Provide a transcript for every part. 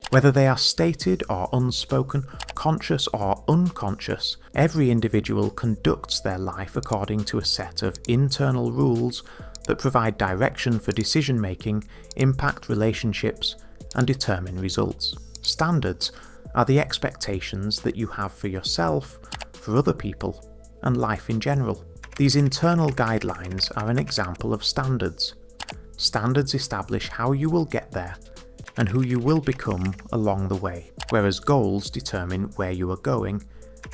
Whether they are stated or unspoken, conscious or unconscious, every individual conducts their life according to a set of internal rules that provide direction for decision making, impact relationships, and determine results. Standards are the expectations that you have for yourself, for other people, and life in general. These internal guidelines are an example of standards. Standards establish how you will get there and who you will become along the way, whereas goals determine where you are going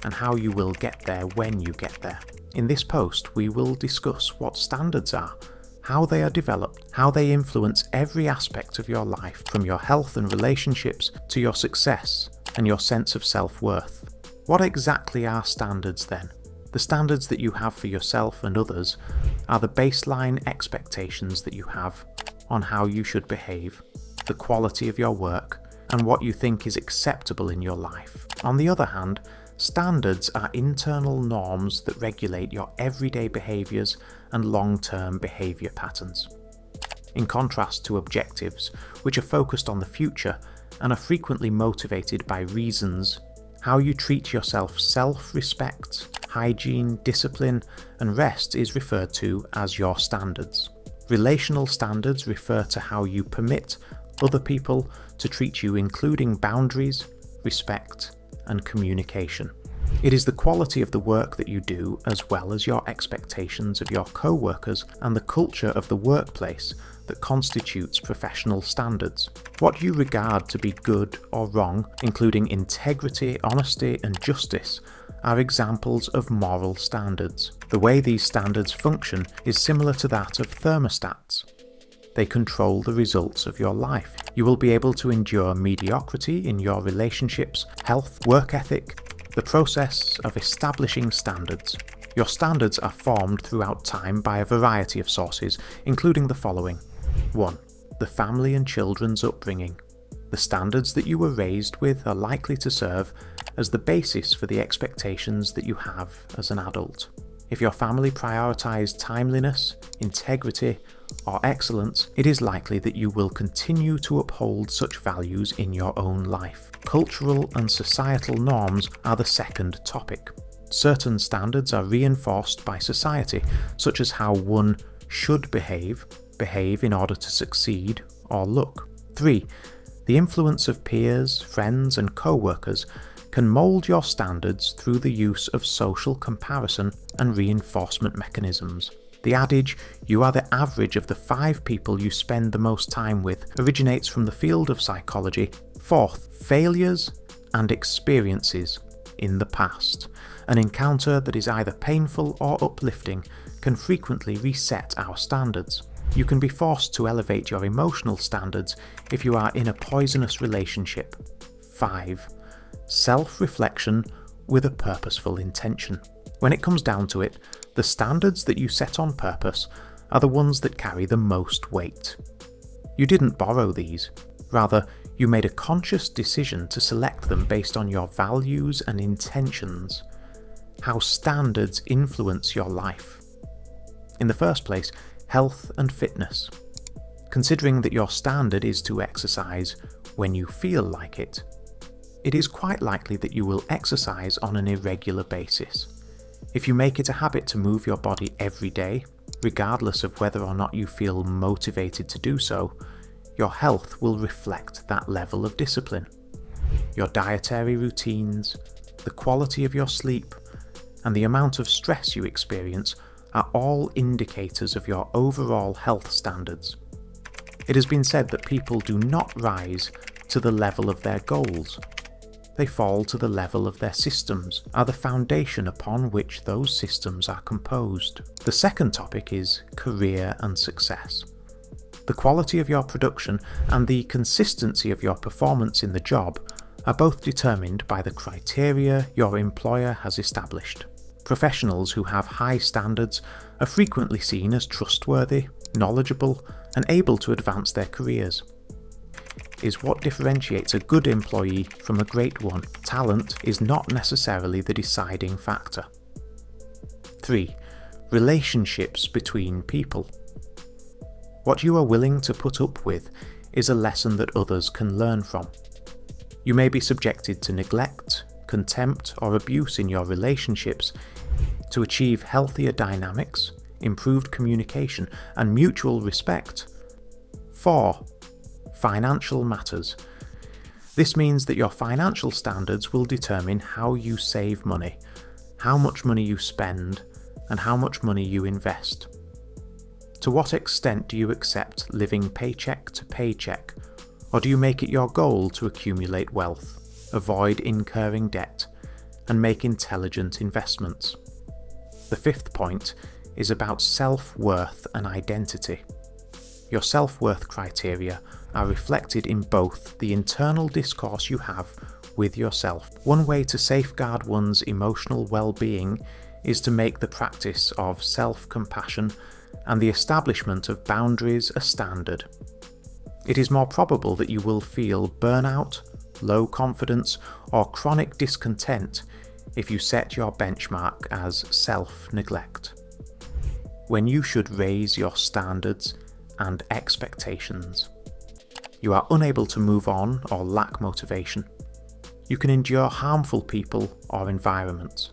and how you will get there when you get there. In this post, we will discuss what standards are, how they are developed, how they influence every aspect of your life, from your health and relationships to your success and your sense of self-worth. What exactly are standards then? The standards that you have for yourself and others are the baseline expectations that you have on how you should behave, the quality of your work, and what you think is acceptable in your life. On the other hand, standards are internal norms that regulate your everyday behaviours and long-term behaviour patterns. In contrast to objectives, which are focused on the future and are frequently motivated by reasons, how you treat yourself, self-respect, hygiene, discipline, and rest is referred to as your standards. Relational standards refer to how you permit other people to treat you, including boundaries, respect, and communication. It is the quality of the work that you do, as well as your expectations of your co-workers and the culture of the workplace, that constitutes professional standards. What you regard to be good or wrong, including integrity, honesty, and justice, are examples of moral standards. The way these standards function is similar to that of thermostats. They control the results of your life. You will be able to endure mediocrity in your relationships, health, work ethic, the process of establishing standards. Your standards are formed throughout time by a variety of sources, including the following. 1. The family and children's upbringing. The standards that you were raised with are likely to serve as the basis for the expectations that you have as an adult. If your family prioritized timeliness, integrity, or excellence, it is likely that you will continue to uphold such values in your own life. Cultural and societal norms are the second topic. Certain standards are reinforced by society, such as how one should behave in order to succeed, or look. 3. The influence of peers, friends, and co-workers can mold your standards through the use of social comparison and reinforcement mechanisms. The adage, "you are the average of the 5 people you spend the most time with," originates from the field of psychology. 4th, failures and experiences in the past. An encounter that is either painful or uplifting can frequently reset our standards. You can be forced to elevate your emotional standards if you are in a poisonous relationship. 5. Self-reflection with a purposeful intention. When it comes down to it, the standards that you set on purpose are the ones that carry the most weight. You didn't borrow these. Rather, you made a conscious decision to select them based on your values and intentions. How standards influence your life. In the first place, health and fitness. Considering that your standard is to exercise when you feel like it, it is quite likely that you will exercise on an irregular basis. If you make it a habit to move your body every day, regardless of whether or not you feel motivated to do so, your health will reflect that level of discipline. Your dietary routines, the quality of your sleep, and the amount of stress you experience are all indicators of your overall health standards. It has been said that people do not rise to the level of their goals. They fall to the level of their systems, are the foundation upon which those systems are composed. The second topic is career and success. The quality of your production and the consistency of your performance in the job are both determined by the criteria your employer has established. Professionals who have high standards are frequently seen as trustworthy, knowledgeable, and able to advance their careers. Is what differentiates a good employee from a great one. Talent is not necessarily the deciding factor. 3. Relationships between people. What you are willing to put up with is a lesson that others can learn from. You may be subjected to neglect, contempt, or abuse in your relationships. To achieve healthier dynamics, improved communication, and mutual respect. 4. Financial matters. This means that your financial standards will determine how you save money, how much money you spend, and how much money you invest. To what extent do you accept living paycheck to paycheck, or do you make it your goal to accumulate wealth, avoid incurring debt, and make intelligent investments? The 5th point is about self-worth and identity. Your self-worth criteria are reflected in both the internal discourse you have with yourself. One way to safeguard one's emotional well-being is to make the practice of self-compassion and the establishment of boundaries a standard. It is more probable that you will feel burnout, low confidence, or chronic discontent if you set your benchmark as self-neglect, when you should raise your standards and expectations. You are unable to move on or lack motivation. You can endure harmful people or environments.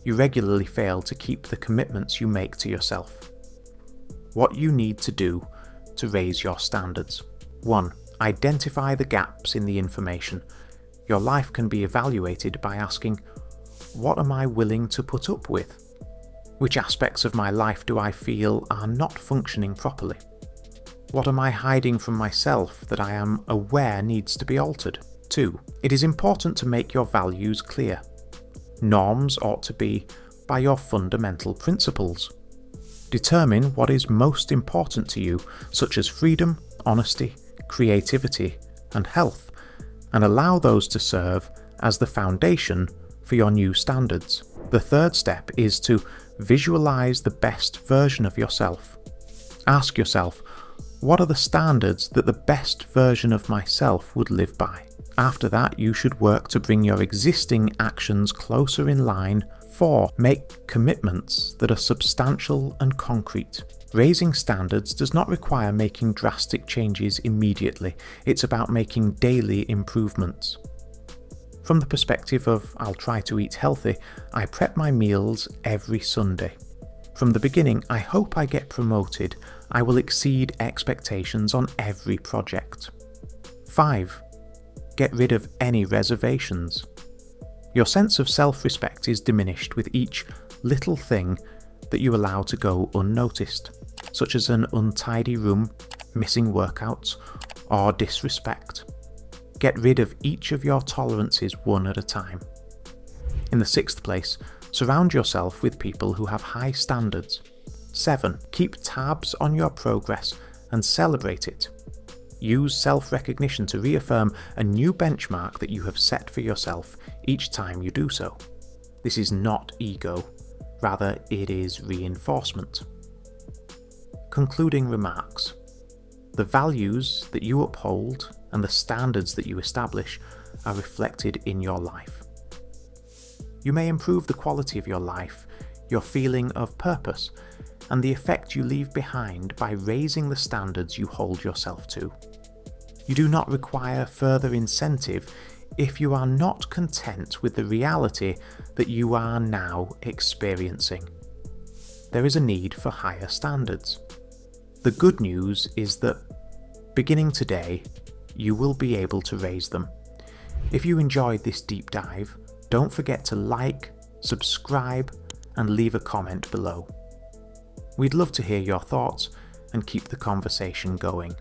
You regularly fail to keep the commitments you make to yourself. What you need to do to raise your standards. 1. Identify the gaps in the information. Your life can be evaluated by asking, what am I willing to put up with? Which aspects of my life do I feel are not functioning properly? What am I hiding from myself that I am aware needs to be altered? 2. It is important to make your values clear. Norms ought to be by your fundamental principles. Determine what is most important to you, such as freedom, honesty, creativity, and health, and allow those to serve as the foundation for your new standards. The 3rd step is to visualize the best version of yourself. Ask yourself, what are the standards that the best version of myself would live by? After that, you should work to bring your existing actions closer in line. 4. Make commitments that are substantial and concrete. Raising standards does not require making drastic changes immediately. It's about making daily improvements. From the perspective of I'll try to eat healthy, I prep my meals every Sunday. From the beginning, I hope I get promoted. I will exceed expectations on every project. 5. Get rid of any reservations. Your sense of self-respect is diminished with each little thing that you allow to go unnoticed, such as an untidy room, missing workouts, or disrespect. Get rid of each of your tolerances one at a time. In the 6th place, surround yourself with people who have high standards. 7. Keep tabs on your progress and celebrate it. Use self-recognition to reaffirm a new benchmark that you have set for yourself each time you do so. This is not ego, rather it is reinforcement. Concluding remarks. The values that you uphold and the standards that you establish are reflected in your life. You may improve the quality of your life, your feeling of purpose, and the effect you leave behind by raising the standards you hold yourself to. You do not require further incentive if you are not content with the reality that you are now experiencing. There is a need for higher standards. The good news is that, beginning today, you will be able to raise them. If you enjoyed this deep dive, don't forget to like, subscribe, and leave a comment below. We'd love to hear your thoughts and keep the conversation going.